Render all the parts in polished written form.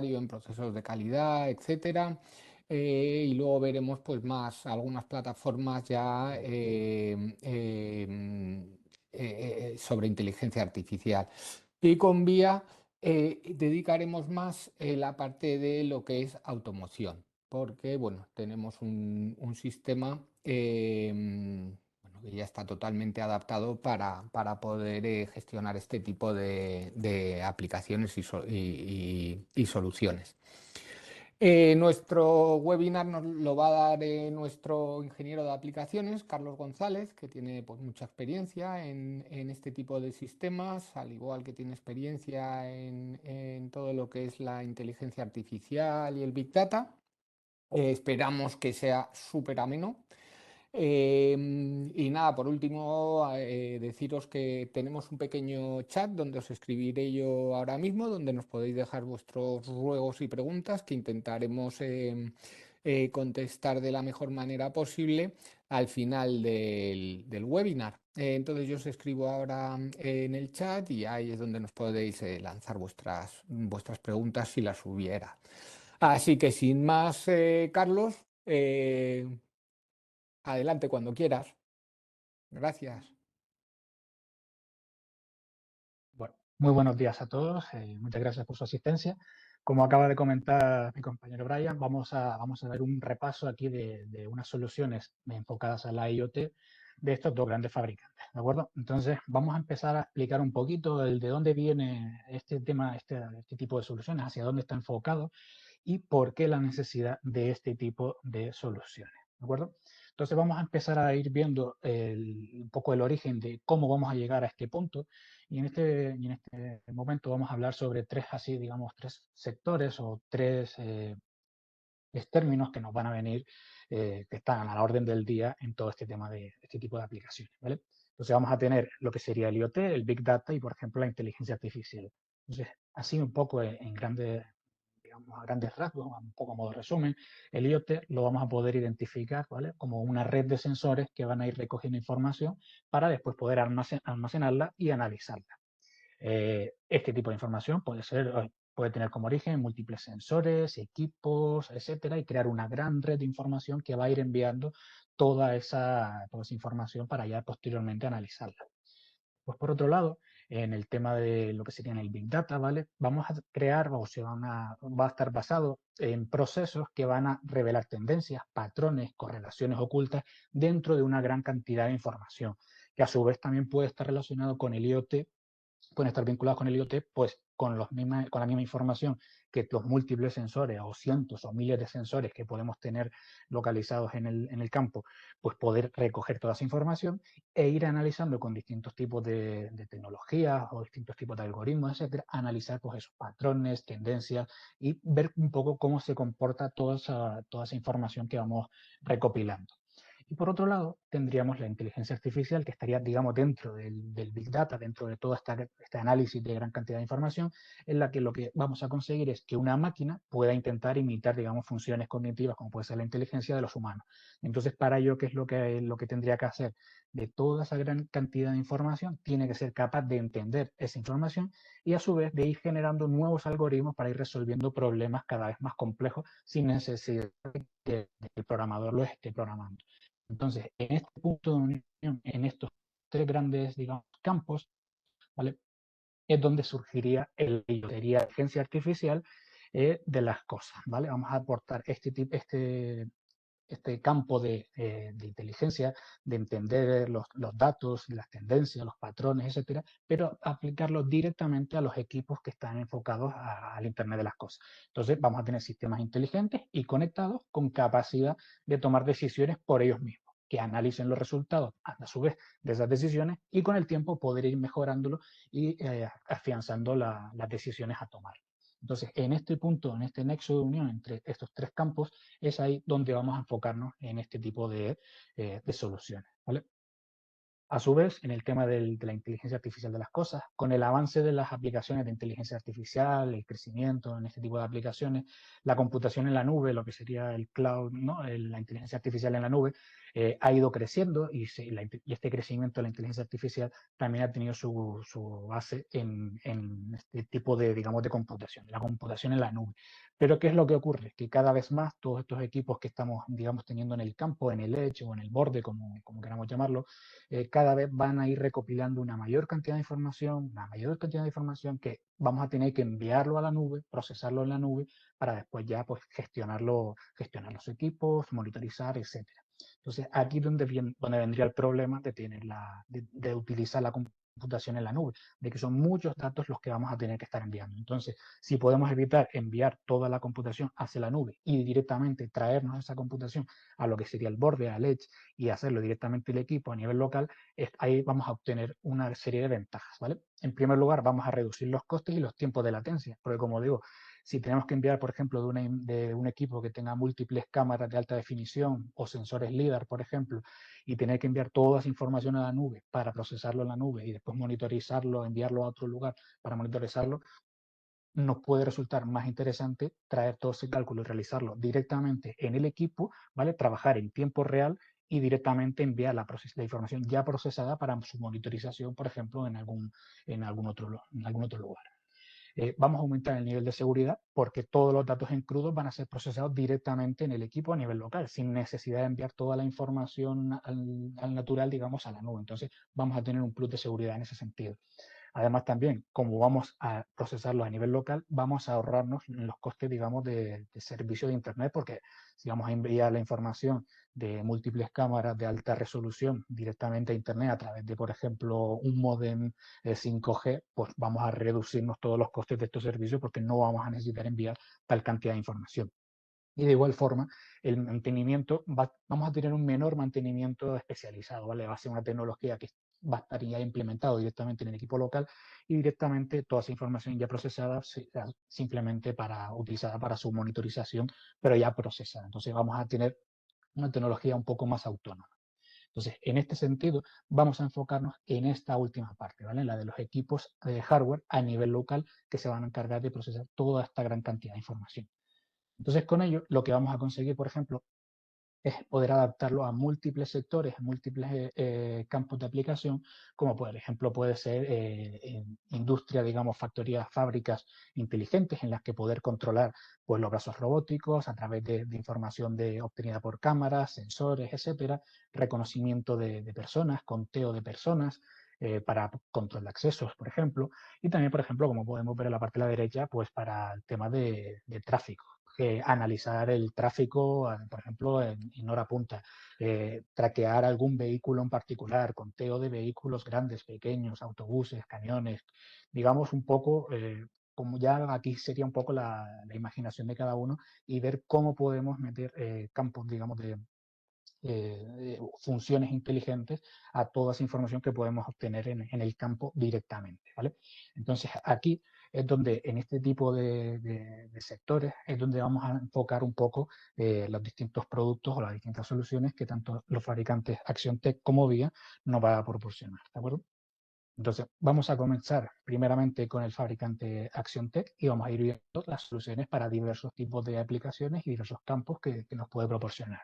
en procesos de calidad, etcétera. Y luego veremos pues más algunas plataformas ya sobre inteligencia artificial. Y con VIA dedicaremos más la parte de lo que es automoción, porque bueno, tenemos un sistema bueno, que ya está totalmente adaptado para poder gestionar este tipo de aplicaciones y soluciones. Nuestro webinar nos lo va a dar nuestro ingeniero de aplicaciones, Carlos González, que tiene pues, mucha experiencia en este tipo de sistemas, al igual que tiene experiencia en todo lo que es la inteligencia artificial y el Big Data. Esperamos que sea súper ameno. Y nada, por último, deciros que tenemos un pequeño chat donde os escribiré yo ahora mismo, donde nos podéis dejar vuestros ruegos y preguntas que intentaremos contestar de la mejor manera posible al final del webinar. Entonces yo os escribo ahora en el chat y ahí es donde nos podéis lanzar vuestras preguntas si las hubiera. Así que sin más, Carlos, adelante cuando quieras. Gracias. Bueno, muy buenos días a todos. Muchas gracias por su asistencia. Como acaba de comentar mi compañero Brian, vamos a dar un repaso aquí de unas soluciones enfocadas a la IoT de estos dos grandes fabricantes, ¿de acuerdo? Entonces, vamos a empezar a explicar un poquito el de dónde viene este tema, este tipo de soluciones, hacia dónde está enfocado y por qué la necesidad de este tipo de soluciones, ¿de acuerdo? Entonces vamos a empezar a ir viendo un poco el origen de cómo vamos a llegar a este punto y en este momento vamos a hablar sobre tres, así digamos, tres sectores o tres términos que nos van a venir, que están a la orden del día en todo este tema de este tipo de aplicaciones, ¿vale? Entonces vamos a tener lo que sería el IoT, el Big Data y, por ejemplo, la inteligencia artificial. Entonces, así un poco en grandes, digamos, a grandes rasgos, un poco a modo de resumen, el IoT lo vamos a poder identificar, ¿vale? Como una red de sensores que van a ir recogiendo información para después poder almacenarla y analizarla. Este tipo de información puede tener como origen múltiples sensores, equipos, etcétera, y crear una gran red de información que va a ir enviando toda esa información para ya posteriormente analizarla. Pues por otro lado, en el tema de lo que sería en el Big Data, ¿vale? Vamos a crear o va a estar basado en procesos que van a revelar tendencias, patrones, correlaciones ocultas dentro de una gran cantidad de información, que a su vez también puede estar relacionado con el IoT, pueden estar vinculados con el IoT, pues con la misma información que los múltiples sensores o cientos o miles de sensores que podemos tener localizados en el campo, pues poder recoger toda esa información e ir analizando con distintos tipos de tecnologías o distintos tipos de algoritmos, etcétera, analizar pues esos patrones, tendencias y ver un poco cómo se comporta toda esa información que vamos recopilando. Y por otro lado, tendríamos la inteligencia artificial que estaría, digamos, dentro del Big Data, dentro de todo este análisis de gran cantidad de información, en la que lo que vamos a conseguir es que una máquina pueda intentar imitar, digamos, funciones cognitivas, como puede ser la inteligencia de los humanos. Entonces, para ello, ¿qué es lo que tendría que hacer? De toda esa gran cantidad de información, tiene que ser capaz de entender esa información y a su vez de ir generando nuevos algoritmos para ir resolviendo problemas cada vez más complejos sin necesidad de que el programador lo esté programando. Entonces, en este punto de unión, en estos tres grandes, digamos, campos, ¿vale? Es donde surgiría sería la inteligencia artificial de las cosas, ¿vale? Vamos a aportar este campo de inteligencia, de entender los datos, las tendencias, los patrones, etcétera, pero aplicarlo directamente a los equipos que están enfocados al Internet de las cosas. Entonces, vamos a tener sistemas inteligentes y conectados con capacidad de tomar decisiones por ellos mismos, que analicen los resultados a su vez de esas decisiones y con el tiempo poder ir mejorándolo y afianzando las decisiones a tomar. Entonces, en este punto, en este nexo de unión entre estos tres campos, es ahí donde vamos a enfocarnos en este tipo de soluciones, ¿vale? A su vez, en el tema de la inteligencia artificial de las cosas, con el avance de las aplicaciones de inteligencia artificial, el crecimiento en este tipo de aplicaciones, la computación en la nube, lo que sería el cloud, ¿no? La inteligencia artificial en la nube, ha ido creciendo y este crecimiento de la inteligencia artificial también ha tenido su base en este tipo de, digamos, de computación, la computación en la nube. Pero ¿qué es lo que ocurre? Que cada vez más todos estos equipos que estamos, digamos, teniendo en el campo, en el edge o en el borde, como queramos llamarlo, cada vez van a ir recopilando una mayor cantidad de información que vamos a tener que enviarlo a la nube, procesarlo en la nube, para después ya pues gestionar los equipos, monitorizar, etcétera. Entonces, aquí es donde vendría el problema de de utilizar la computación en la nube, de que son muchos datos los que vamos a tener que estar enviando. Entonces, si podemos evitar enviar toda la computación hacia la nube y directamente traernos esa computación a lo que sería el borde, al edge, y hacerlo directamente el equipo a nivel local, ahí vamos a obtener una serie de ventajas, ¿vale? En primer lugar, vamos a reducir los costes y los tiempos de latencia, porque como digo, si tenemos que enviar, por ejemplo, de un equipo que tenga múltiples cámaras de alta definición o sensores LIDAR, por ejemplo, y tener que enviar toda esa información a la nube para procesarlo en la nube y después monitorizarlo, enviarlo a otro lugar para monitorizarlo, nos puede resultar más interesante traer todo ese cálculo y realizarlo directamente en el equipo, ¿vale? Trabajar en tiempo real y directamente enviar la información ya procesada para su monitorización, por ejemplo, en algún otro lugar. Vamos a aumentar el nivel de seguridad porque todos los datos en crudo van a ser procesados directamente en el equipo a nivel local, sin necesidad de enviar toda la información al natural, digamos, a la nube. Entonces, vamos a tener un plus de seguridad en ese sentido. Además, también, como vamos a procesarlo a nivel local, vamos a ahorrarnos los costes, digamos, de servicio de Internet, porque si vamos a enviar la información de múltiples cámaras de alta resolución directamente a Internet a través de, por ejemplo, un módem 5G, pues vamos a reducirnos todos los costes de estos servicios porque no vamos a necesitar enviar tal cantidad de información. Y de igual forma, el mantenimiento, vamos a tener un menor mantenimiento especializado, ¿vale? Va a ser una tecnología que va a estar ya implementado directamente en el equipo local y directamente toda esa información ya procesada simplemente utilizada para su monitorización, pero ya procesada. Entonces vamos a tener una tecnología un poco más autónoma. Entonces, en este sentido, vamos a enfocarnos en esta última parte, ¿vale? La de los equipos de hardware a nivel local que se van a encargar de procesar toda esta gran cantidad de información. Entonces, con ello, lo que vamos a conseguir, por ejemplo, es poder adaptarlo a múltiples sectores, a múltiples campos de aplicación, como por ejemplo puede ser en industria, digamos, factorías, fábricas inteligentes en las que poder controlar pues, los brazos robóticos a través de información obtenida por cámaras, sensores, etcétera, reconocimiento de personas, conteo de personas, para control de accesos, por ejemplo, y también, por ejemplo, como podemos ver en la parte de la derecha, pues para el tema de tráfico, analizar el tráfico, por ejemplo, en hora punta, traquear algún vehículo en particular, conteo de vehículos grandes, pequeños, autobuses, camiones, digamos un poco, como ya aquí sería un poco la imaginación de cada uno y ver cómo podemos meter campos, digamos, funciones inteligentes a toda esa información que podemos obtener en el campo directamente, ¿vale? Entonces, aquí es donde, en este tipo de sectores, es donde vamos a enfocar un poco los distintos productos o las distintas soluciones que tanto los fabricantes ActionTech como VIA nos va a proporcionar, ¿de acuerdo? Entonces, vamos a comenzar primeramente con el fabricante ActionTech y vamos a ir viendo las soluciones para diversos tipos de aplicaciones y diversos campos que nos puede proporcionar.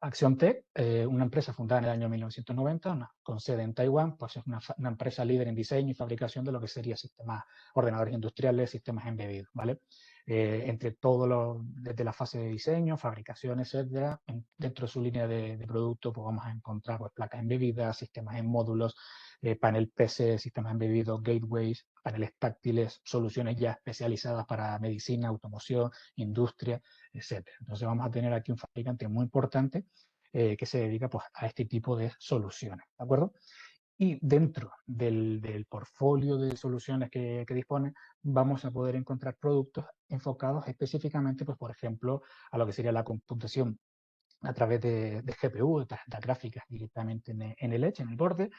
ActionTech, una empresa fundada en el año 1990, con sede en Taiwán, pues es una empresa líder en diseño y fabricación de lo que sería sistemas, ordenadores industriales, sistemas embebidos, ¿vale? Entre desde la fase de diseño, fabricación, etcétera, dentro de su línea de producto, pues vamos a encontrar pues, placas embebidas, sistemas en módulos, panel PC, sistemas embebidos, gateways, paneles táctiles, soluciones ya especializadas para medicina, automoción, industria, etcétera. Entonces vamos a tener aquí un fabricante muy importante que se dedica pues, a este tipo de soluciones, ¿de acuerdo? Y dentro del portfolio de soluciones que dispone, vamos a poder encontrar productos enfocados específicamente, pues, por ejemplo, a lo que sería la computación a través de GPU, de tarjetas gráficas directamente en el edge, en el borde,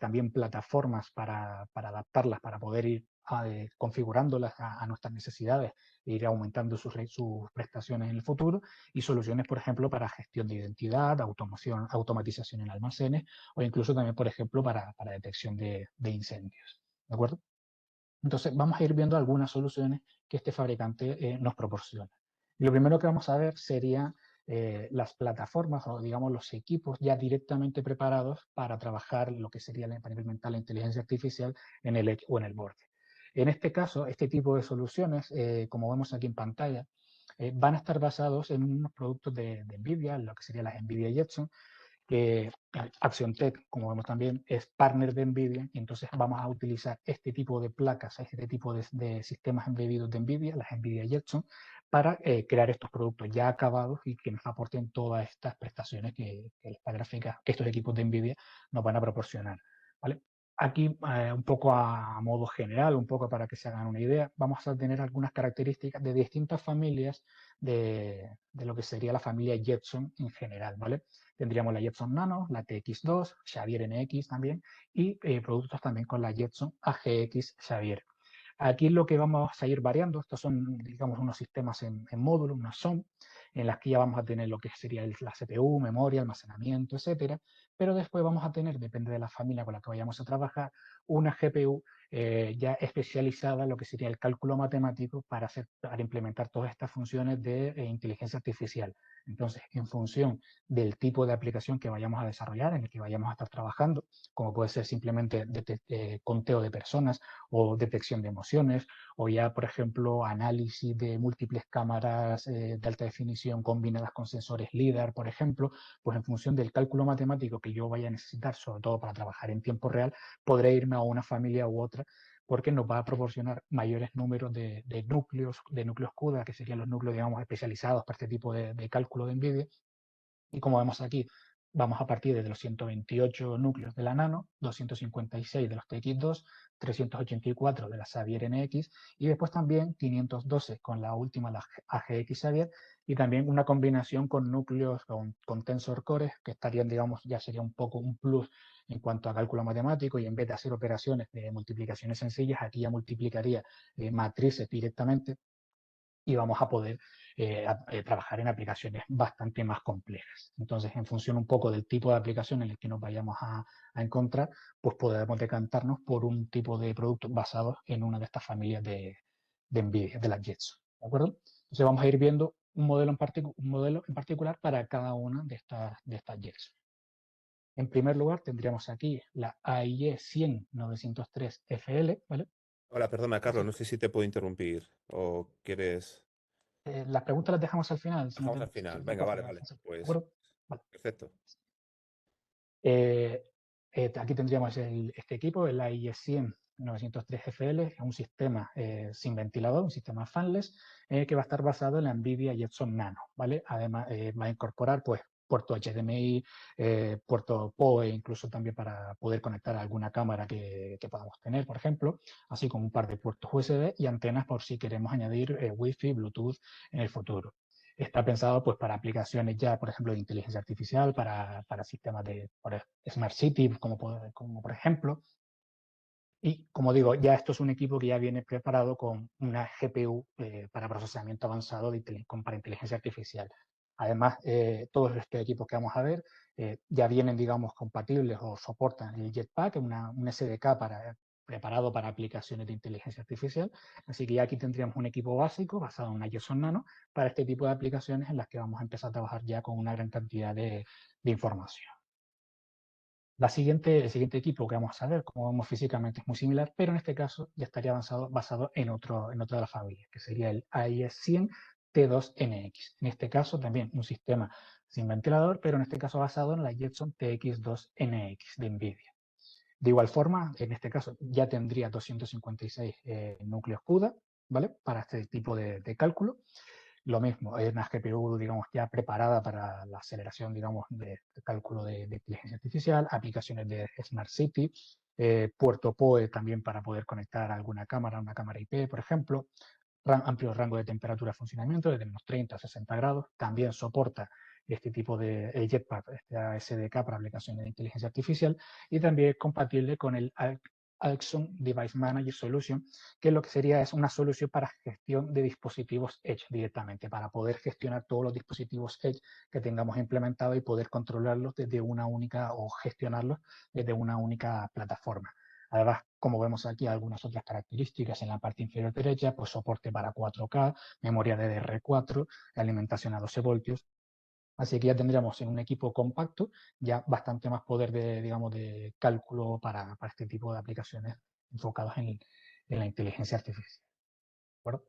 también plataformas para adaptarlas, para poder ir configurándolas a nuestras necesidades ir aumentando sus prestaciones en el futuro, y soluciones, por ejemplo, para gestión de identidad, automatización en almacenes, o incluso también, por ejemplo, para detección de incendios. ¿De acuerdo? Entonces, vamos a ir viendo algunas soluciones que este fabricante nos proporciona. Y lo primero que vamos a ver serían las plataformas o, digamos, los equipos ya directamente preparados para trabajar lo que sería para implementar la inteligencia artificial en el edge o en el borde. En este caso, este tipo de soluciones, como vemos aquí en pantalla, van a estar basados en unos productos de NVIDIA, lo que sería las NVIDIA Jetson, que ActionTech, como vemos también, es partner de NVIDIA, y entonces vamos a utilizar este tipo de placas, este tipo de sistemas embebidos de NVIDIA, las NVIDIA Jetson, para crear estos productos ya acabados y que nos aporten todas estas prestaciones que esta gráfica, que estos equipos de NVIDIA nos van a proporcionar. ¿Vale? Aquí, un poco a modo general, un poco para que se hagan una idea, vamos a tener algunas características de distintas familias de lo que sería la familia Jetson en general, ¿vale? Tendríamos la Jetson Nano, la TX2, Xavier NX también, y productos también con la Jetson AGX Xavier. Aquí lo que vamos a ir variando, estos son, digamos, unos sistemas en módulo, unos SOM, en las que ya vamos a tener lo que sería la CPU, memoria, almacenamiento, etcétera, pero después vamos a tener, depende de la familia con la que vayamos a trabajar, una GPU ya especializada en lo que sería el cálculo matemático para implementar todas estas funciones de inteligencia artificial. Entonces, en función del tipo de aplicación que vayamos a desarrollar, en el que vayamos a estar trabajando, como puede ser simplemente conteo de personas o detección de emociones, o ya, por ejemplo, análisis de múltiples cámaras de alta definición combinadas con sensores LIDAR, por ejemplo, pues en función del cálculo matemático que yo vaya a necesitar, sobre todo para trabajar en tiempo real, podré irme a una familia u otra, porque nos va a proporcionar mayores números de núcleos CUDA, que serían los núcleos, digamos, especializados para este tipo de cálculo de NVIDIA. Y como vemos aquí, vamos a partir de los 128 núcleos de la Nano, 256 de los TX2, 384 de la Xavier NX, y después también 512 con la última, la AGX Xavier, y también una combinación con núcleos con Tensor Cores, que estarían, digamos, ya sería un poco un plus en cuanto a cálculo matemático, y en vez de hacer operaciones de multiplicaciones sencillas, aquí ya multiplicaría matrices directamente, y vamos a poder trabajar en aplicaciones bastante más complejas. Entonces, en función un poco del tipo de aplicación en el que nos vayamos a encontrar, pues podemos decantarnos por un tipo de producto basado en una de estas familias de NVIDIA, de las Jetson. ¿De acuerdo? Entonces, vamos a ir viendo un modelo en particular para cada una de estas Jetson. En primer lugar, tendríamos aquí la AIE 100-903 FL, ¿vale? Hola, perdona, Carlos, no sé si te puedo interrumpir o quieres... Las preguntas las dejamos al final, si no Dejamos te, al si final. no te Venga, importa. vale, ¿De vale. Pues acuerdo? Vale. perfecto. Eh, aquí tendríamos este equipo, el AIS 100 903 FL, un sistema sin ventilador, un sistema fanless, que va a estar basado en la NVIDIA Jetson Nano, ¿vale? Además, va a incorporar, pues, puerto HDMI, puerto PoE, incluso también para poder conectar a alguna cámara que podamos tener, por ejemplo, así como un par de puertos USB y antenas por si queremos añadir Wi-Fi, Bluetooth en el futuro. Está pensado pues para aplicaciones ya, por ejemplo, de inteligencia artificial, para sistemas de Smart City, como por ejemplo. Y como digo, ya esto es un equipo que ya viene preparado con una GPU para procesamiento avanzado para inteligencia artificial. Además, todos estos equipos que vamos a ver ya vienen, digamos, compatibles o soportan el Jetpack, un SDK preparado para aplicaciones de inteligencia artificial. Así que ya aquí tendríamos un equipo básico basado en una Jetson Nano para este tipo de aplicaciones en las que vamos a empezar a trabajar ya con una gran cantidad de información. El siguiente equipo que vamos a ver, como vemos físicamente, es muy similar, pero en este caso ya estaría basado en otra de las familias, que sería el AIS 100 T2NX. En este caso también un sistema sin ventilador, pero en este caso basado en la Jetson TX2NX de NVIDIA. De igual forma, en este caso ya tendría 256 núcleos CUDA, ¿vale? Para este tipo de cálculo. Lo mismo, es una GPU, digamos, ya preparada para la aceleración, digamos, de cálculo de inteligencia artificial, aplicaciones de Smart City, puerto PoE también para poder conectar a alguna cámara, una cámara IP, por ejemplo, amplio rango de temperatura de funcionamiento, desde menos 30 a 60 grados, también soporta este tipo de Jetpack, este SDK para aplicaciones de inteligencia artificial, y también es compatible con el Alxon Device Manager Solution, que lo que sería es una solución para gestión de dispositivos Edge directamente, para poder gestionar todos los dispositivos Edge que tengamos implementados y poder controlarlos desde una única o gestionarlos desde una única plataforma. Además, como vemos aquí, algunas otras características en la parte inferior derecha, pues soporte para 4K, memoria DDR4, alimentación a 12 voltios. Así que ya tendríamos en un equipo compacto ya bastante más poder de, digamos, de cálculo para este tipo de aplicaciones enfocadas en la inteligencia artificial. ¿De acuerdo?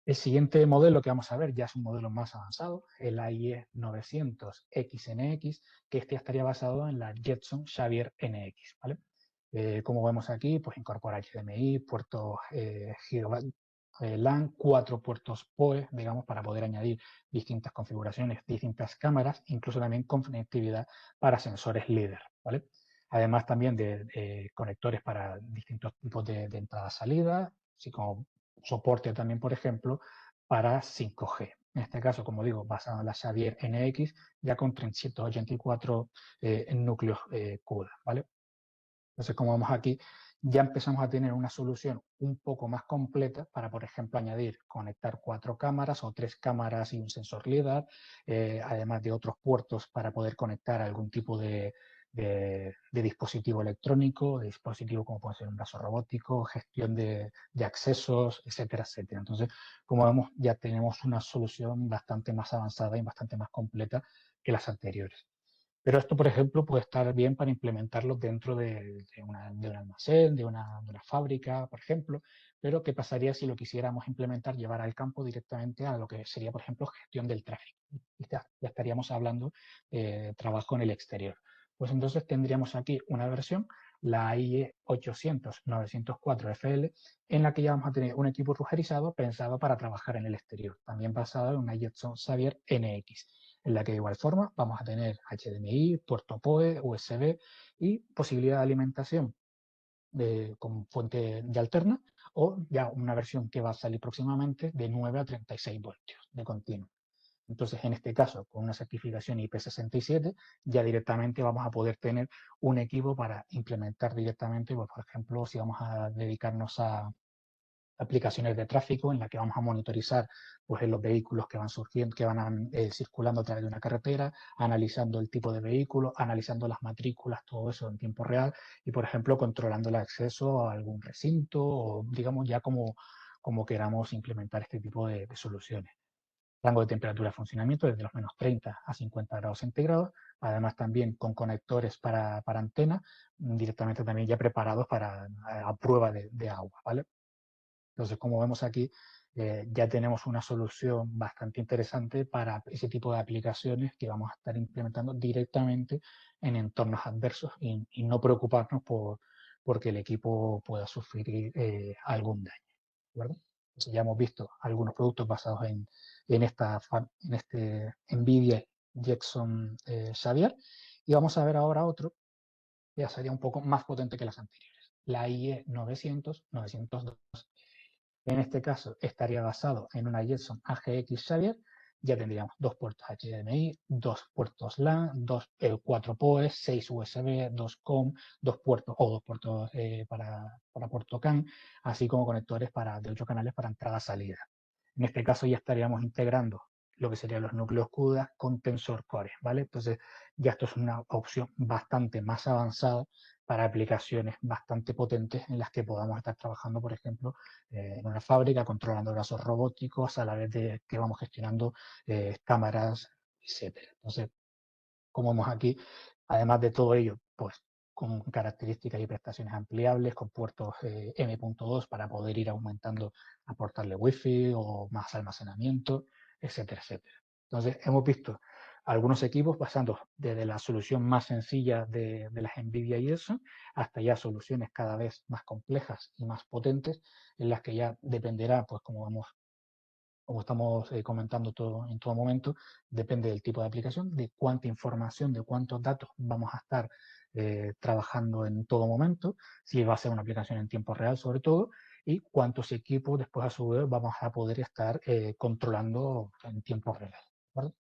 El siguiente modelo que vamos a ver ya es un modelo más avanzado, el AIE 900XNX, que este estaría basado en la Jetson Xavier NX, ¿vale? Como vemos aquí, pues incorpora HDMI, puertos LAN, 4 puertos PoE, digamos, para poder añadir distintas configuraciones, distintas cámaras, incluso también conectividad para sensores líder, ¿vale? Además también de conectores para distintos tipos de entrada-salida, así como soporte también, por ejemplo, para 5G. En este caso, como digo, basado en la Xavier NX, ya con 384 núcleos CUDA, ¿vale? Entonces, como vemos aquí, ya empezamos a tener una solución un poco más completa para, por ejemplo, añadir, conectar 4 cámaras o 3 cámaras y un sensor LiDAR, además de otros puertos para poder conectar algún tipo de dispositivo electrónico, de dispositivo como puede ser un brazo robótico, gestión de accesos, etcétera, etcétera. Entonces, como vemos, ya tenemos una solución bastante más avanzada y bastante más completa que las anteriores. Pero esto, por ejemplo, puede estar bien para implementarlo dentro de un almacén, de una fábrica, por ejemplo. Pero, ¿qué pasaría si lo quisiéramos implementar, llevar al campo directamente a lo que sería, por ejemplo, gestión del tráfico? Ya estaríamos hablando de trabajo en el exterior. Pues entonces tendríamos aquí una versión, la IE 800-904FL, en la que ya vamos a tener un equipo rugerizado pensado para trabajar en el exterior, también basado en una Jetson Xavier NX, en la que de igual forma vamos a tener HDMI, puerto PoE, USB y posibilidad de alimentación con fuente de alterna, o ya una versión que va a salir próximamente de 9 a 36 voltios de continuo. Entonces, en este caso, con una certificación IP67, ya directamente vamos a poder tener un equipo para implementar directamente, pues, por ejemplo, si vamos a dedicarnos a aplicaciones de tráfico en la que vamos a monitorizar pues, los vehículos que van surgiendo, que van circulando a través de una carretera, analizando el tipo de vehículo, analizando las matrículas, todo eso en tiempo real y, por ejemplo, controlando el acceso a algún recinto o, digamos, ya como queramos implementar este tipo de soluciones. Rango de temperatura de funcionamiento desde los menos 30 a 50 grados centígrados, además también con conectores para antena, directamente también ya preparados para a prueba de agua, ¿vale? Entonces, como vemos aquí, ya tenemos una solución bastante interesante para ese tipo de aplicaciones que vamos a estar implementando directamente en entornos adversos y no preocuparnos porque el equipo pueda sufrir algún daño. ¿De acuerdo? Entonces, ya hemos visto algunos productos basados en este NVIDIA Jetson Xavier y vamos a ver ahora otro que ya sería un poco más potente que las anteriores, la IE 900-902. En este caso estaría basado en una Jetson AGX Xavier, ya tendríamos 2 puertos HDMI, 2 puertos LAN, 4 PoE, 6 USB, 2 COM, 2 puertos o 2 puertos para puerto CAN, así como conectores de 8 canales para entrada-salida. En este caso ya estaríamos integrando lo que serían los núcleos CUDA con Tensor Core, ¿vale? Entonces ya esto es una opción bastante más avanzada para aplicaciones bastante potentes en las que podamos estar trabajando, por ejemplo, en una fábrica, controlando brazos robóticos, a la vez de que vamos gestionando cámaras, etcétera. Entonces, como vemos aquí, además de todo ello, pues con características y prestaciones ampliables, con puertos M.2 para poder ir aumentando, aportarle Wi-Fi o más almacenamiento, etcétera, etcétera. Entonces, hemos visto algunos equipos pasando desde la solución más sencilla de las NVIDIA y eso, hasta ya soluciones cada vez más complejas y más potentes, en las que ya dependerá, pues como estamos comentando en todo momento, depende del tipo de aplicación, de cuánta información, de cuántos datos vamos a estar trabajando en todo momento, si va a ser una aplicación en tiempo real sobre todo, y cuántos equipos después a su vez vamos a poder estar controlando en tiempo real. ¿Vale?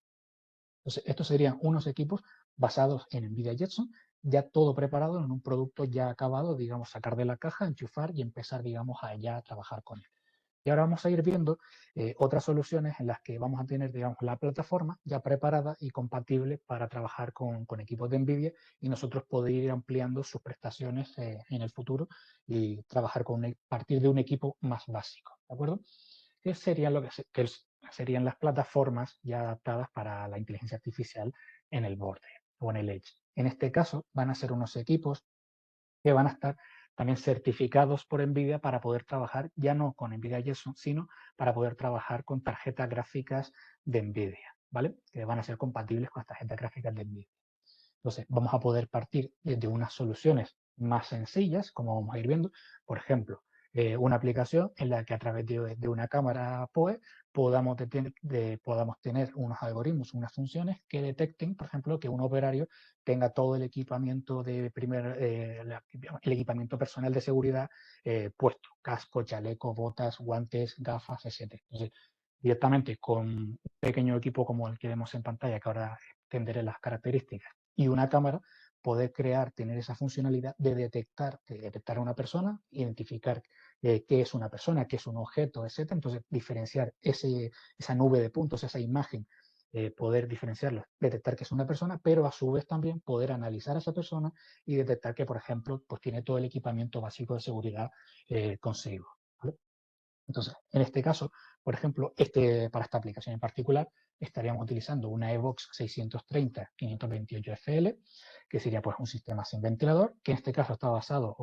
Entonces, estos serían unos equipos basados en NVIDIA Jetson ya todo preparado en un producto ya acabado, digamos, sacar de la caja, enchufar y empezar, digamos, a ya trabajar con él. Y ahora vamos a ir viendo otras soluciones en las que vamos a tener, digamos, la plataforma ya preparada y compatible para trabajar con equipos de NVIDIA y nosotros poder ir ampliando sus prestaciones en el futuro y trabajar partir de un equipo más básico, ¿de acuerdo? Que serían, serían las plataformas ya adaptadas para la inteligencia artificial en el borde o en el edge. En este caso van a ser unos equipos que van a estar también certificados por NVIDIA para poder trabajar ya no con NVIDIA Jetson, sino para poder trabajar con tarjetas gráficas de NVIDIA, ¿vale? Que van a ser compatibles con las tarjetas gráficas de NVIDIA. Entonces, vamos a poder partir de unas soluciones más sencillas, como vamos a ir viendo. Por ejemplo, una aplicación en la que a través de una cámara PoE podamos tener unos algoritmos, unas funciones que detecten, por ejemplo, que un operario tenga todo el equipamiento el equipamiento personal de seguridad puesto, casco, chaleco, botas, guantes, gafas, etc. Entonces, directamente con un pequeño equipo como el que vemos en pantalla, que ahora tendré las características, y una cámara, poder tener esa funcionalidad de detectar a una persona, identificar qué es una persona, qué es un objeto, etc. Entonces, diferenciar esa nube de puntos, esa imagen, poder diferenciarlo, detectar que es una persona, pero a su vez también poder analizar a esa persona y detectar que, por ejemplo, pues tiene todo el equipamiento básico de seguridad consigo, ¿vale? Entonces, en este caso, por ejemplo, para esta aplicación en particular, estaríamos utilizando una Evox 630-528FL, que sería pues un sistema sin ventilador, que en este caso está basado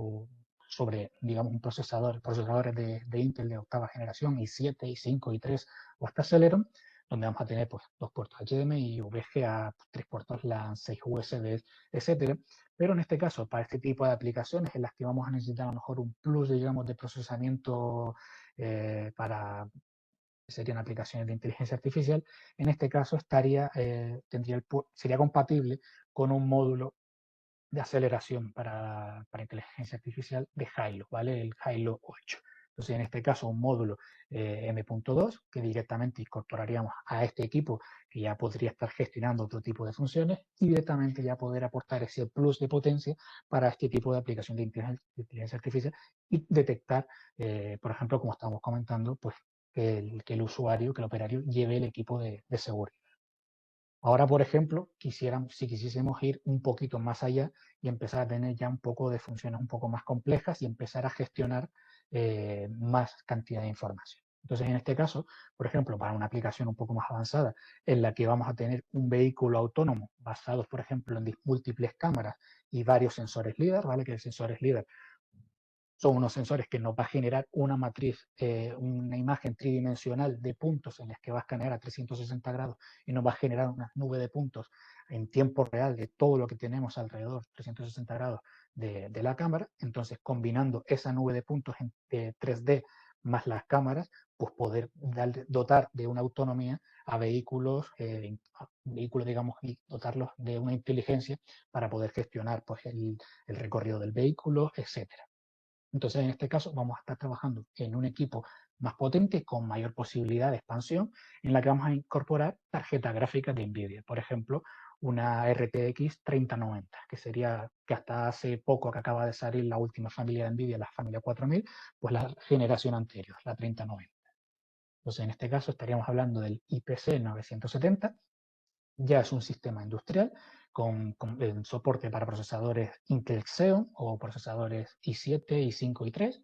sobre, digamos, procesadores de Intel de octava generación, i7, i5, i3 o hasta Celeron, donde vamos a tener pues, 2 puertos HDMI, VGA, 3 puertos LAN, 6 USB, etcétera. Pero en este caso, para este tipo de aplicaciones en las que vamos a necesitar a lo mejor un plus, digamos, de procesamiento serían aplicaciones de inteligencia artificial, en este caso sería compatible con un módulo de aceleración para inteligencia artificial de Hilo, ¿vale? El Hilo 8. Entonces, en este caso, un módulo M.2 que directamente incorporaríamos a este equipo que ya podría estar gestionando otro tipo de funciones y directamente ya poder aportar ese plus de potencia para este tipo de aplicación de inteligencia artificial y detectar, por ejemplo, como estábamos comentando, pues que el usuario, que el operario lleve el equipo de seguridad. Ahora, por ejemplo, si quisiésemos ir un poquito más allá y empezar a tener ya un poco de funciones un poco más complejas y empezar a gestionar más cantidad de información. Entonces, en este caso, por ejemplo, para una aplicación un poco más avanzada, en la que vamos a tener un vehículo autónomo basados, por ejemplo, en múltiples cámaras y varios sensores LIDAR, ¿vale? Que el sensores LIDAR son unos sensores que nos va a generar una matriz, una imagen tridimensional de puntos en las que va a escanear a 360 grados y nos va a generar una nube de puntos en tiempo real de todo lo que tenemos alrededor, 360 grados de la cámara. Entonces, combinando esa nube de puntos en 3D más las cámaras, pues poder dotar de una autonomía a vehículos, digamos, y dotarlos de una inteligencia para poder gestionar pues, el recorrido del vehículo, etcétera. Entonces, en este caso, vamos a estar trabajando en un equipo más potente, con mayor posibilidad de expansión, en la que vamos a incorporar tarjetas gráficas de NVIDIA. Por ejemplo, una RTX 3090, que hasta hace poco que acaba de salir la última familia de NVIDIA, la familia 4000, pues la generación anterior, la 3090. Entonces, en este caso, estaríamos hablando del IPC 970. Ya es un sistema industrial con soporte para procesadores Intel Xeon o procesadores i7, i5, i3,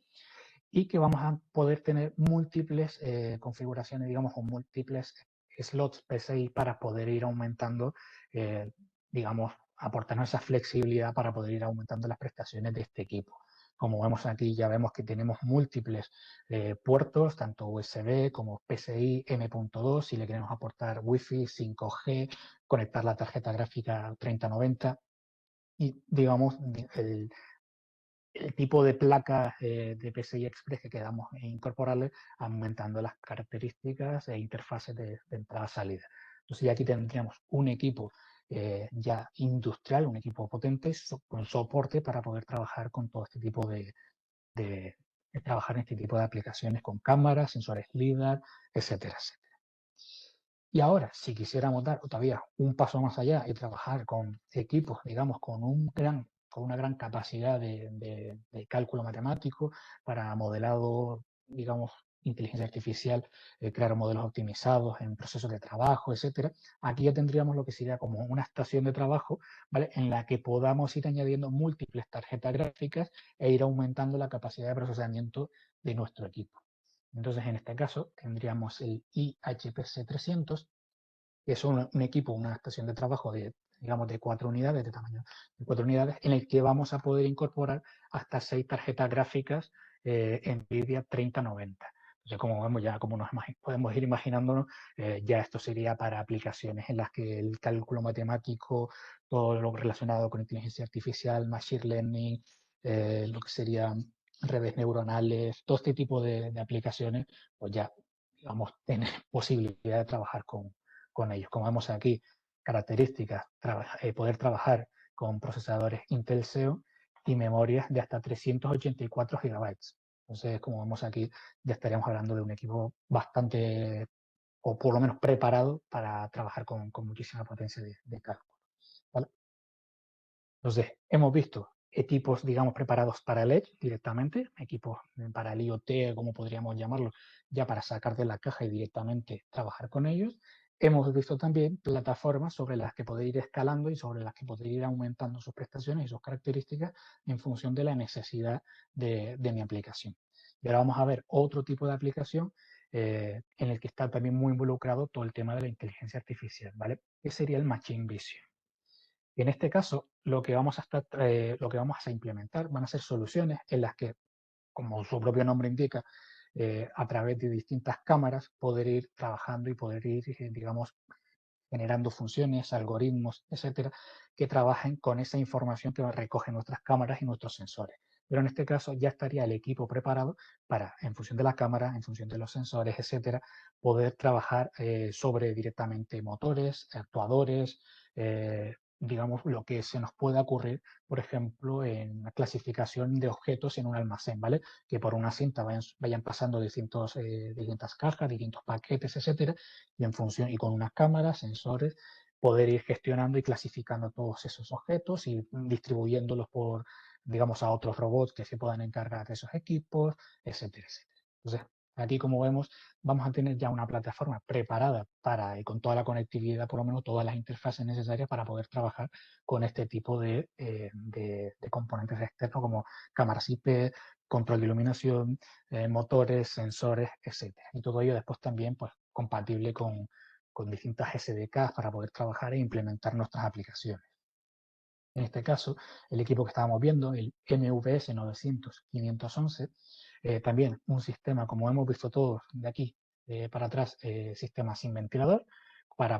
y que vamos a poder tener múltiples configuraciones, digamos, o múltiples slots PCI para poder ir aumentando, digamos, aportarnos esa flexibilidad para poder ir aumentando las prestaciones de este equipo. Como vemos aquí, ya vemos que tenemos múltiples puertos, tanto USB como PCI M.2, si le queremos aportar Wi-Fi, 5G, conectar la tarjeta gráfica 3090 y, digamos, el tipo de placa de PCI Express que queramos incorporarle, aumentando las características e interfaces de entrada-salida. Entonces, ya aquí tendríamos un equipo ya industrial, un equipo potente con soporte para poder trabajar con todo este tipo de trabajar en este tipo de aplicaciones con cámaras, sensores LIDAR, etcétera, etcétera. Y ahora, si quisiéramos dar todavía un paso más allá y trabajar con equipos, digamos, con una gran capacidad de cálculo matemático para modelado, digamos, inteligencia artificial, crear modelos optimizados en procesos de trabajo, etcétera, aquí ya tendríamos lo que sería como una estación de trabajo, ¿vale? En la que podamos ir añadiendo múltiples tarjetas gráficas e ir aumentando la capacidad de procesamiento de nuestro equipo. Entonces, en este caso, tendríamos el IHPC 300, que es un equipo, una estación de trabajo de, digamos, de 4 unidades, de tamaño de 4 unidades, en el que vamos a poder incorporar hasta 6 tarjetas gráficas NVIDIA 3090. Entonces, como vemos ya, como podemos ir imaginándonos, ya esto sería para aplicaciones en las que el cálculo matemático, todo lo relacionado con inteligencia artificial, machine learning, lo que serían redes neuronales, todo este tipo de aplicaciones, pues ya, digamos, tener posibilidad de trabajar con ellos. Como vemos aquí, características, poder trabajar con procesadores Intel Xeon y memorias de hasta 384 gigabytes. Entonces, como vemos aquí, ya estaríamos hablando de un equipo bastante, o por lo menos preparado para trabajar con muchísima potencia de cálculo, ¿vale? Entonces, hemos visto equipos, digamos, preparados para el Edge directamente, equipos para el IoT, como podríamos llamarlo, ya para sacar de la caja y directamente trabajar con ellos. Hemos visto también plataformas sobre las que poder ir escalando y sobre las que poder ir aumentando sus prestaciones y sus características en función de la necesidad de mi aplicación. Y ahora vamos a ver otro tipo de aplicación en el que está también muy involucrado todo el tema de la inteligencia artificial, ¿vale? Que sería el Machine Vision. Y en este caso, lo que vamos a implementar van a ser soluciones en las que, como su propio nombre indica, a través de distintas cámaras, poder ir trabajando y poder ir, digamos, generando funciones, algoritmos, etcétera, que trabajen con esa información que recogen nuestras cámaras y nuestros sensores. Pero en este caso ya estaría el equipo preparado para, en función de la cámara, en función de los sensores, etcétera, poder trabajar sobre directamente motores, actuadores, digamos, lo que se nos pueda ocurrir, por ejemplo, en la clasificación de objetos en un almacén, ¿vale? Que por una cinta vayan pasando distintas cajas, distintos paquetes, etcétera, y en función, y con unas cámaras, sensores, poder ir gestionando y clasificando todos esos objetos y distribuyéndolos por, digamos, a otros robots que se puedan encargar de esos equipos, etcétera, etcétera. Entonces, aquí, como vemos, vamos a tener ya una plataforma preparada para, y con toda la conectividad, por lo menos todas las interfaces necesarias para poder trabajar con este tipo de componentes externos como cámaras IP, control de iluminación, motores, sensores, etcétera. Y todo ello después también pues, compatible con distintas SDKs para poder trabajar e implementar nuestras aplicaciones. En este caso, el equipo que estábamos viendo, el MVS 900-511, también un sistema, como hemos visto todos de aquí para atrás, sistema sin ventilador, para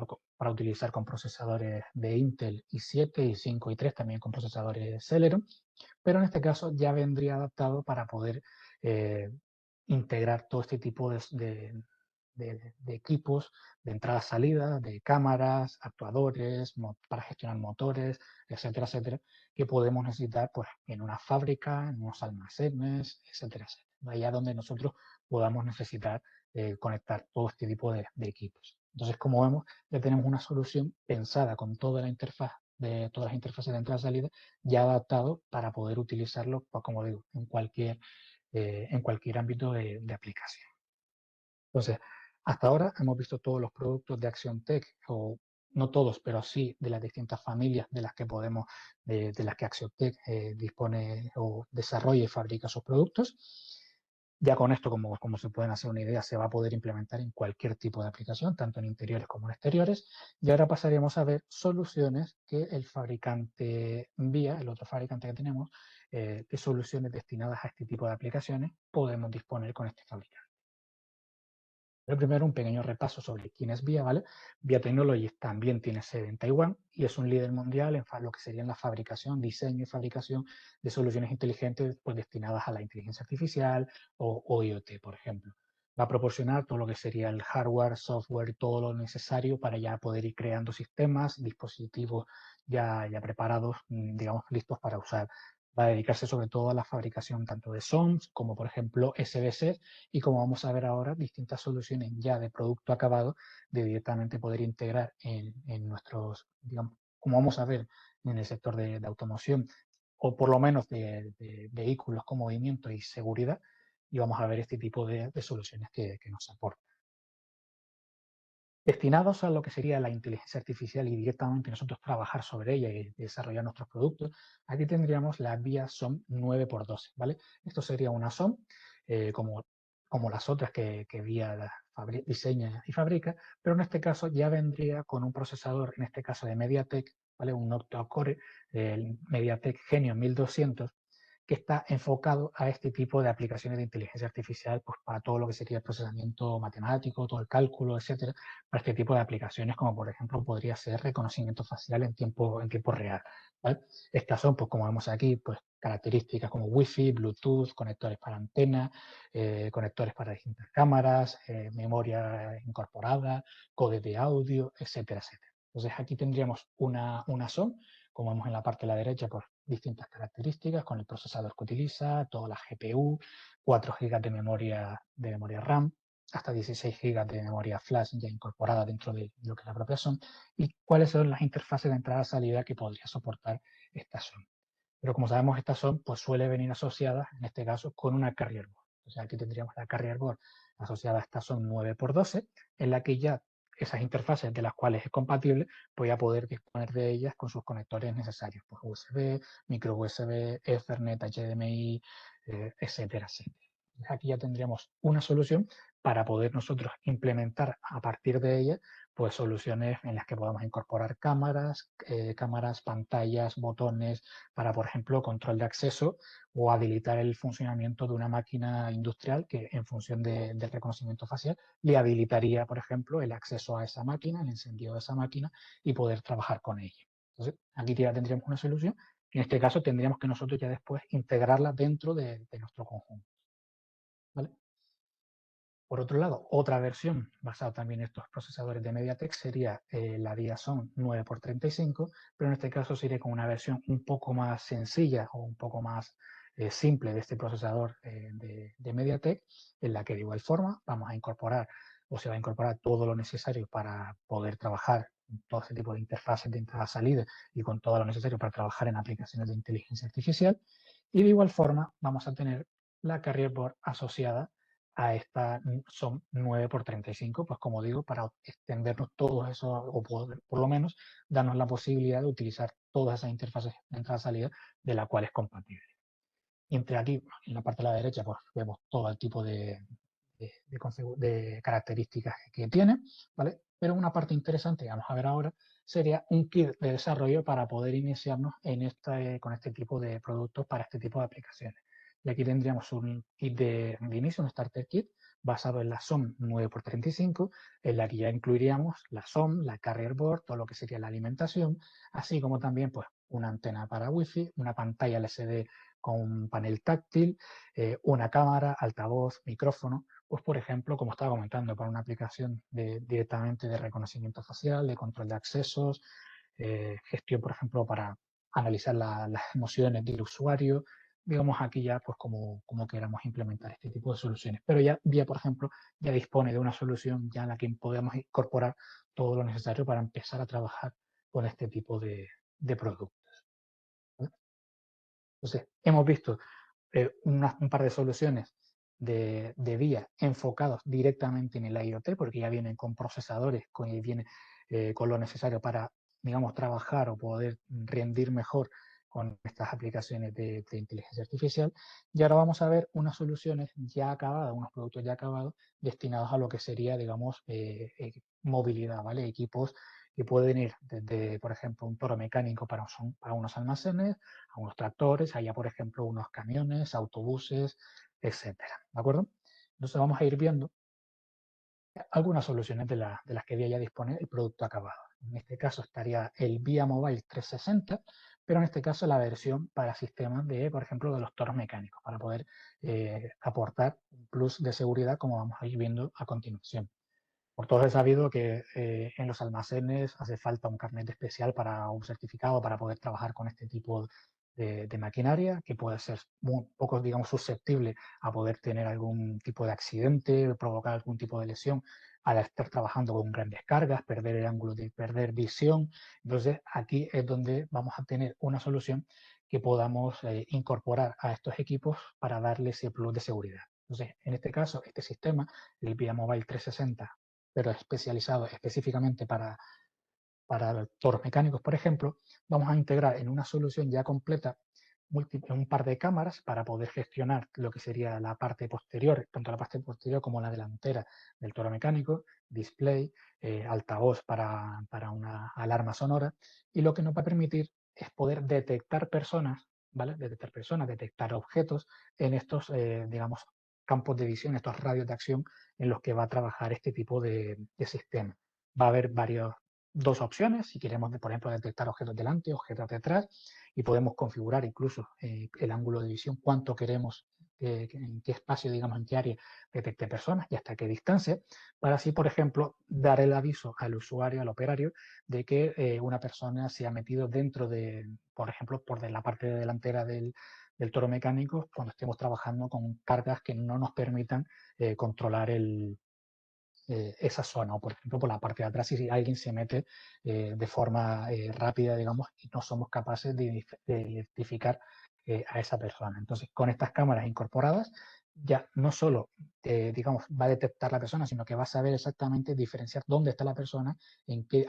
utilizar con procesadores de Intel i7, i5, i3, también con procesadores Celeron, pero en este caso ya vendría adaptado para poder eh, integrar todo este tipo de equipos de entrada-salida, de cámaras, actuadores, para gestionar motores, etcétera, etcétera, que podemos necesitar pues, en una fábrica, en unos almacenes, etcétera, etcétera. Allá donde nosotros podamos necesitar conectar todo este tipo de equipos. Entonces, como vemos, ya tenemos una solución pensada con toda la interfaz de todas las interfaces de entrada-salida ya adaptado para poder utilizarlo, pues, como digo, en cualquier ámbito de aplicación. Entonces, hasta ahora hemos visto todos los productos de ActionTech, o no todos, pero sí de las distintas familias de las que podemos, de las que ActionTech dispone o desarrolla y fabrica sus productos. Ya con esto, como se pueden hacer una idea, se va a poder implementar en cualquier tipo de aplicación, tanto en interiores como en exteriores. Y ahora pasaremos a ver soluciones que el fabricante VIA, el otro fabricante que tenemos, qué soluciones destinadas a este tipo de aplicaciones podemos disponer con este fabricante. Pero primero un pequeño repaso sobre quién es VIA, ¿vale? VIA Technologies también tiene sede en Taiwán y es un líder mundial en lo que sería la fabricación, diseño y fabricación de soluciones inteligentes pues, destinadas a la inteligencia artificial o IoT, por ejemplo. Va a proporcionar todo lo que sería el hardware, software, todo lo necesario para ya poder ir creando sistemas, dispositivos ya preparados, digamos, listos para usar va a dedicarse sobre todo a la fabricación tanto de SOMs como, por ejemplo, SBCs y, como vamos a ver ahora, distintas soluciones ya de producto acabado de directamente poder integrar en nuestros, digamos, como vamos a ver en el sector de automoción, o por lo menos de vehículos con movimiento y seguridad, y vamos a ver este tipo de soluciones que nos aportan. Destinados a lo que sería la inteligencia artificial y directamente nosotros trabajar sobre ella y desarrollar nuestros productos, aquí tendríamos la vía SOM 9x12, ¿vale? Esto sería una SOM como las otras que VIA diseña y fabrica, pero en este caso ya vendría con un procesador, en este caso de MediaTek, ¿vale? Un octa-core, el MediaTek Genio 1200, que está enfocado a este tipo de aplicaciones de inteligencia artificial, pues para todo lo que sería el procesamiento matemático, todo el cálculo, etcétera, para este tipo de aplicaciones, como por ejemplo podría ser reconocimiento facial en tiempo real, ¿vale? Estas son, pues como vemos aquí, pues características como Wi-Fi, Bluetooth, conectores para antena, conectores para distintas cámaras, memoria incorporada, código de audio, etcétera, etcétera. Entonces aquí tendríamos una SOM, como vemos en la parte de la derecha, pues distintas características con el procesador que utiliza, toda la GPU, 4 GB de memoria RAM, hasta 16 GB de memoria flash ya incorporada dentro de lo que es la propia SOM, y cuáles son las interfaces de entrada-salida que podría soportar esta SOM. Pero como sabemos, esta SOM pues, suele venir asociada, en este caso, con una carrier board. O sea, aquí tendríamos la carrier board asociada a esta SOM 9x12, en la que ya esas interfaces de las cuales es compatible, voy a poder disponer de ellas con sus conectores necesarios, pues USB, micro USB, Ethernet, HDMI, etcétera, etcétera. Aquí ya tendríamos una solución para poder nosotros implementar a partir de ella pues soluciones en las que podamos incorporar cámaras, pantallas, botones para, por ejemplo, control de acceso o habilitar el funcionamiento de una máquina industrial que, en función del reconocimiento facial, le habilitaría, por ejemplo, el acceso a esa máquina, el encendido de esa máquina y poder trabajar con ella. Entonces, aquí ya tendríamos una solución. En este caso, tendríamos que nosotros ya después integrarla dentro de nuestro conjunto, ¿vale? Por otro lado, otra versión basada también en estos procesadores de MediaTek sería la Diason 9x35, pero en este caso sería con una versión un poco más sencilla o un poco más simple de este procesador de MediaTek, en la que de igual forma vamos a incorporar o se va a incorporar todo lo necesario para poder trabajar con todo este tipo de interfaces de entrada-salida y con todo lo necesario para trabajar en aplicaciones de inteligencia artificial. Y de igual forma vamos a tener la carrier board asociada a esta SOM 9x35, pues como digo, para extendernos todos esos, o por lo menos darnos la posibilidad de utilizar todas esas interfaces de entrada-salida de la cual es compatible. Y entre aquí, en la parte de la derecha, pues vemos todo el tipo de características que tiene, ¿vale? Pero una parte interesante que vamos a ver ahora sería un kit de desarrollo para poder iniciarnos con este tipo de productos para este tipo de aplicaciones. Y aquí tendríamos un kit de inicio, un starter kit, basado en la SOM 9x35, en la que ya incluiríamos la SOM, la carrier board, todo lo que sería la alimentación, así como también pues, una antena para Wi-Fi, una pantalla LCD con un panel táctil, una cámara, altavoz, micrófono, pues por ejemplo, como estaba comentando, para una aplicación directamente de reconocimiento facial, de control de accesos, gestión, por ejemplo, para analizar las emociones del usuario, digamos aquí ya pues como queramos implementar este tipo de soluciones. Pero ya VIA, por ejemplo, ya dispone de una solución ya en la que podemos incorporar todo lo necesario para empezar a trabajar con este tipo de productos. Entonces, hemos visto un par de soluciones de VIA enfocados directamente en el IoT, porque ya vienen con procesadores, vienen con lo necesario para, digamos, trabajar o poder rendir mejor con estas aplicaciones de inteligencia artificial. Y ahora vamos a ver unas soluciones ya acabadas, unos productos ya acabados, destinados a lo que sería, digamos, movilidad, ¿vale? Equipos que pueden ir desde, por ejemplo, un toro mecánico para unos almacenes, a unos tractores, allá por ejemplo unos camiones, autobuses, etcétera, ¿de acuerdo? Entonces vamos a ir viendo algunas soluciones de las que ya dispone el producto acabado. En este caso estaría el VIA Mobile 360, pero en este caso la versión para sistemas de, por ejemplo, de los toros mecánicos, para poder aportar un plus de seguridad, como vamos a ir viendo a continuación. Por todos es sabido que en los almacenes hace falta un carnet especial para un certificado para poder trabajar con este tipo de maquinaria, que puede ser muy poco, digamos, susceptible a poder tener algún tipo de accidente, provocar algún tipo de lesión al estar trabajando con grandes cargas, perder el ángulo, de perder visión. Entonces, aquí es donde vamos a tener una solución que podamos incorporar a estos equipos para darle ese plus de seguridad. Entonces, en este caso, este sistema, el VIA Mobile 360, pero especializado específicamente para toros mecánicos, por ejemplo, vamos a integrar en una solución ya completa un par de cámaras para poder gestionar lo que sería la parte posterior, tanto la parte posterior como la delantera del toro mecánico, display, altavoz para una alarma sonora, y lo que nos va a permitir es poder detectar personas, ¿vale? Detectar personas, detectar objetos en estos, digamos, campos de visión, estos radios de acción en los que va a trabajar este tipo de sistema. Va a haber dos opciones, si queremos, por ejemplo, detectar objetos delante, objetos detrás, y podemos configurar incluso el ángulo de visión, cuánto queremos, en qué espacio, digamos, en qué área detecte personas y hasta qué distancia, para así, por ejemplo, dar el aviso al usuario, al operario, de que una persona se ha metido dentro de, por ejemplo, por de la parte delantera del toro mecánico, cuando estemos trabajando con cargas que no nos permitan controlar esa zona, o por ejemplo por la parte de atrás, si alguien se mete de forma rápida, digamos, y no somos capaces de identificar a esa persona. Entonces, con estas cámaras incorporadas, ya no solo, digamos, va a detectar la persona, sino que va a saber exactamente diferenciar dónde está la persona,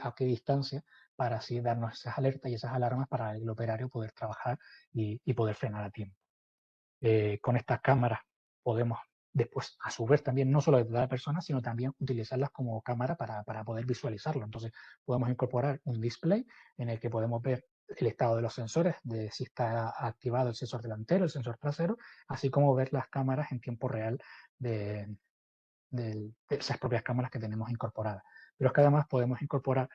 a qué distancia, para así darnos esas alertas y esas alarmas para el operario poder trabajar y poder frenar a tiempo. Con estas cámaras podemos después, a su vez, también no solo detectar a la persona, sino también utilizarlas como cámara para poder visualizarlo. Entonces, podemos incorporar un display en el que podemos ver el estado de los sensores, de si está activado el sensor delantero, el sensor trasero, así como ver las cámaras en tiempo real de, de esas propias cámaras que tenemos incorporadas. Pero es que además podemos incorporar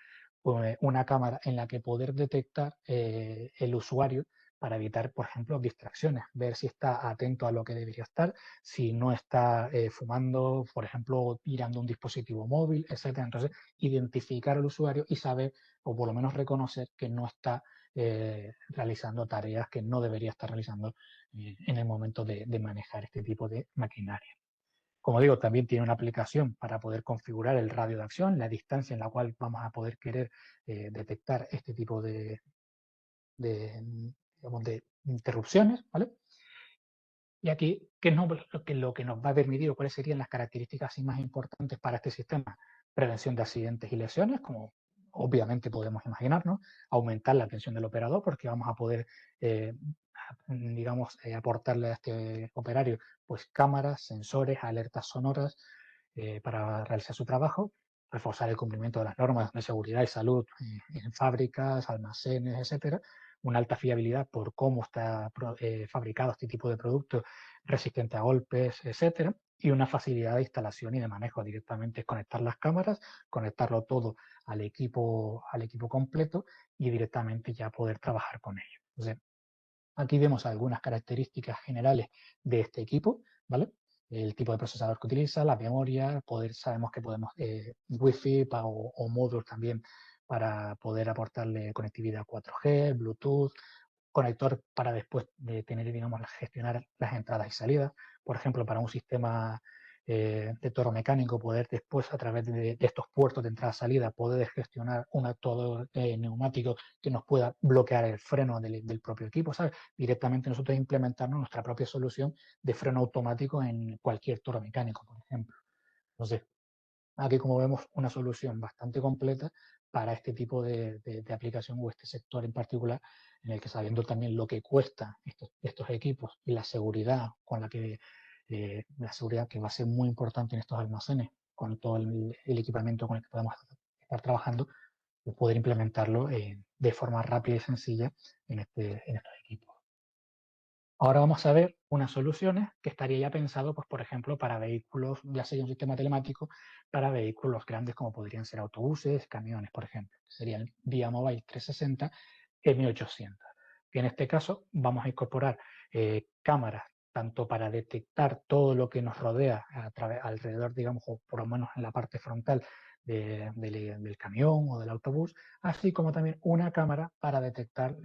una cámara en la que poder detectar el usuario para evitar, por ejemplo, distracciones, ver si está atento a lo que debería estar, si no está fumando, por ejemplo, mirando un dispositivo móvil, etcétera. Entonces, identificar al usuario y saber, o por lo menos reconocer que no está realizando tareas que no debería estar realizando en el momento de manejar este tipo de maquinaria. Como digo, también tiene una aplicación para poder configurar el radio de acción, la distancia en la cual vamos a poder querer detectar este tipo digamos, de interrupciones, ¿vale? Y aquí, ¿qué es lo que nos va a permitir o cuáles serían las características así más importantes para este sistema? Prevención de accidentes y lesiones, como obviamente podemos imaginarnos, aumentar la atención del operador porque vamos a poder, digamos, aportarle a este operario pues cámaras, sensores, alertas sonoras para realizar su trabajo, reforzar el cumplimiento de las normas de seguridad y salud en fábricas, almacenes, etcétera, una alta fiabilidad por cómo está fabricado este tipo de producto, resistente a golpes, etcétera, y una facilidad de instalación y de manejo. Directamente conectar las cámaras, conectarlo todo al equipo completo y directamente ya poder trabajar con ello. Entonces, aquí vemos algunas características generales de este equipo, ¿vale? El tipo de procesador que utiliza, la memoria, sabemos que podemos Wi-Fi o módulos también para poder aportarle conectividad 4G, Bluetooth, conector para después de tener, digamos, gestionar las entradas y salidas. Por ejemplo, para un sistema de toro mecánico, poder después, a través de estos puertos de entrada-salida, poder gestionar un actuador neumático que nos pueda bloquear el freno del propio equipo, ¿sabes? Directamente nosotros implementarnos nuestra propia solución de freno automático en cualquier toro mecánico, por ejemplo. Entonces, aquí, como vemos, una solución bastante completa para este tipo de aplicación o este sector en particular, en el que sabiendo también lo que cuesta estos equipos y la seguridad con la seguridad que va a ser muy importante en estos almacenes, con todo el equipamiento con el que podemos estar trabajando, pues poder implementarlo de forma rápida y sencilla en estos equipos. Ahora vamos a ver unas soluciones que estaría ya pensado, pues, por ejemplo, para vehículos, ya sea un sistema telemático, para vehículos grandes como podrían ser autobuses, camiones, por ejemplo. Sería el VIA Mobile 360 M800, que en este caso vamos a incorporar cámaras tanto para detectar todo lo que nos rodea alrededor, digamos, o por lo menos en la parte frontal del camión o del autobús, así como también una cámara para detectar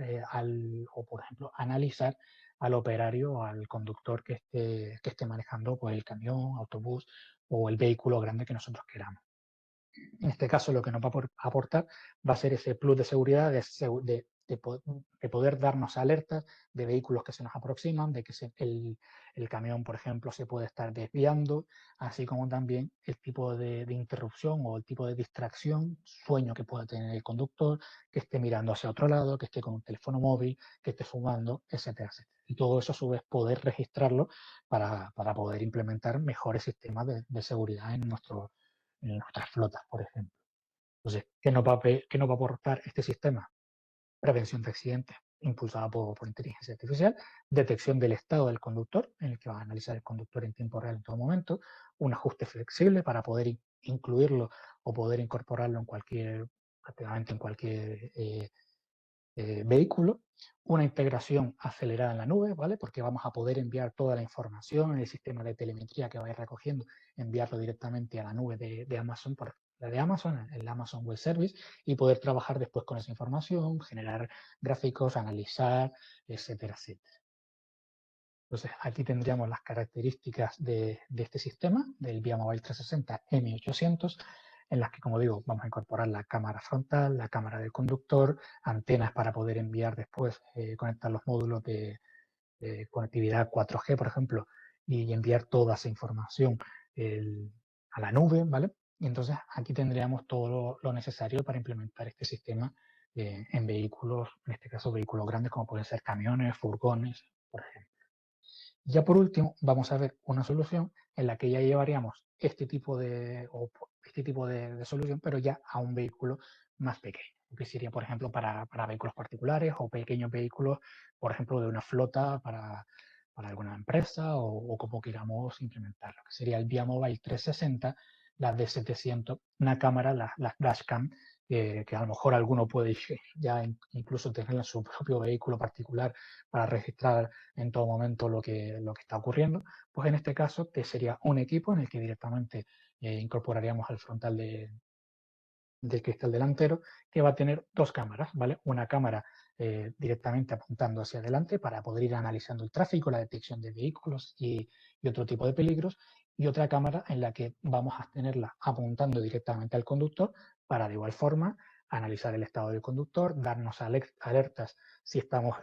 o, por ejemplo, analizar al operario o al conductor que esté manejando pues, el camión, autobús o el vehículo grande que nosotros queramos. En este caso, lo que nos va a aportar va a ser ese plus de seguridad de poder darnos alertas de vehículos que se nos aproximan, de que el camión, por ejemplo, se puede estar desviando, así como también el tipo de interrupción o el tipo de distracción, sueño que pueda tener el conductor, que esté mirando hacia otro lado, que esté con un teléfono móvil, que esté fumando, etcétera, etcétera. Y todo eso, a su vez, poder registrarlo para poder implementar mejores sistemas de seguridad en nuestras flotas, por ejemplo. Entonces, ¿qué nos va a aportar este sistema? Prevención de accidentes impulsada por inteligencia artificial, detección del estado del conductor, en el que va a analizar el conductor en tiempo real en todo momento, un ajuste flexible para poder incluirlo o poder incorporarlo prácticamente en cualquier vehículo, una integración acelerada en la nube, ¿vale? Porque vamos a poder enviar toda la información en el sistema de telemetría que vaya recogiendo, enviarlo directamente a la nube de Amazon, por la de Amazon, el Amazon Web Service, y poder trabajar después con esa información, generar gráficos, analizar, etcétera, etcétera. Entonces, aquí tendríamos las características de este sistema, del VIA Mobile 360 M800, en las que, como digo, vamos a incorporar la cámara frontal, la cámara del conductor, antenas para poder enviar después, conectar los módulos de conectividad 4G, por ejemplo, y enviar toda esa información a la nube, ¿vale? Y entonces aquí tendríamos todo lo necesario para implementar este sistema en vehículos, en este caso vehículos grandes como pueden ser camiones, furgones, por ejemplo. Ya por último, vamos a ver una solución en la que ya llevaríamos este tipo de solución, pero ya a un vehículo más pequeño, que sería, por ejemplo, para vehículos particulares o pequeños vehículos, por ejemplo, de una flota para alguna empresa o como queramos implementarlo, que sería el VIA Mobile 360, la D700, una cámara, las dashcam, que a lo mejor alguno puede ya incluso tener en su propio vehículo particular para registrar en todo momento lo que está ocurriendo, pues en este caso sería un equipo en el que directamente incorporaríamos al frontal del cristal delantero, que va a tener dos cámaras, ¿vale? Una cámara directamente apuntando hacia adelante para poder ir analizando el tráfico, la detección de vehículos y otro tipo de peligros, y otra cámara en la que vamos a tenerla apuntando directamente al conductor para de igual forma analizar el estado del conductor, darnos alertas si estamos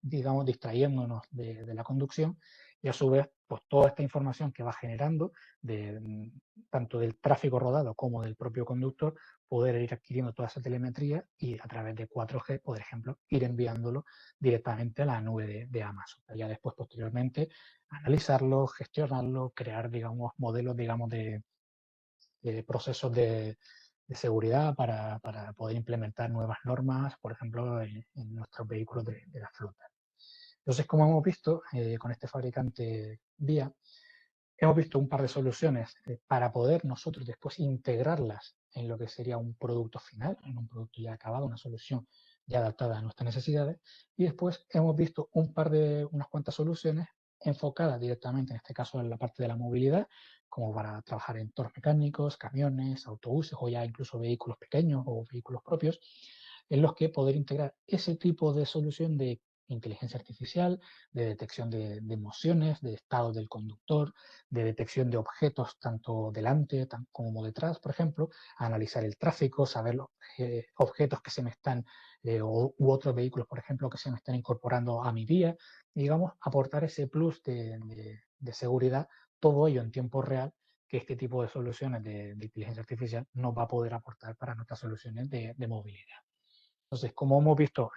digamos, distrayéndonos de la conducción, y a su vez, pues toda esta información que va generando tanto del tráfico rodado como del propio conductor, poder ir adquiriendo toda esa telemetría y a través de 4G, por ejemplo, ir enviándolo directamente a la nube de Amazon. Ya después, posteriormente, analizarlo, gestionarlo, crear, digamos, modelos, digamos, de procesos de seguridad para poder implementar nuevas normas, por ejemplo, en nuestros vehículos de la flota. Entonces, como hemos visto con este fabricante VIA, hemos visto un par de soluciones para poder nosotros después integrarlas en lo que sería un producto final, en un producto ya acabado, una solución ya adaptada a nuestras necesidades. Y después hemos visto unas cuantas soluciones enfocadas directamente, en este caso en la parte de la movilidad, como para trabajar en entornos mecánicos, camiones, autobuses o ya incluso vehículos pequeños o vehículos propios, en los que poder integrar ese tipo de solución de inteligencia artificial, de detección de emociones, de estado del conductor, de detección de objetos tanto delante como detrás, por ejemplo, analizar el tráfico, saber los objetos que se me están, u otros vehículos, por ejemplo, que se me están incorporando a mi vía, y, digamos, aportar ese plus de seguridad, todo ello en tiempo real, que este tipo de soluciones de inteligencia artificial nos va a poder aportar para nuestras soluciones de movilidad. Entonces, como hemos visto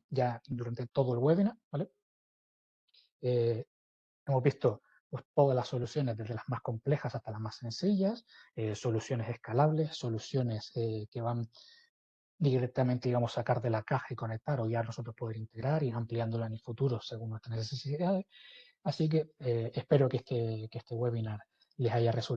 ya durante todo el webinar, ¿vale? Hemos visto pues, todas las soluciones, desde las más complejas hasta las más sencillas, soluciones escalables, soluciones que van directamente, digamos, sacar de la caja y conectar o ya nosotros poder integrar y ampliándola en el futuro según nuestras necesidades. Así que espero que este webinar les haya resultado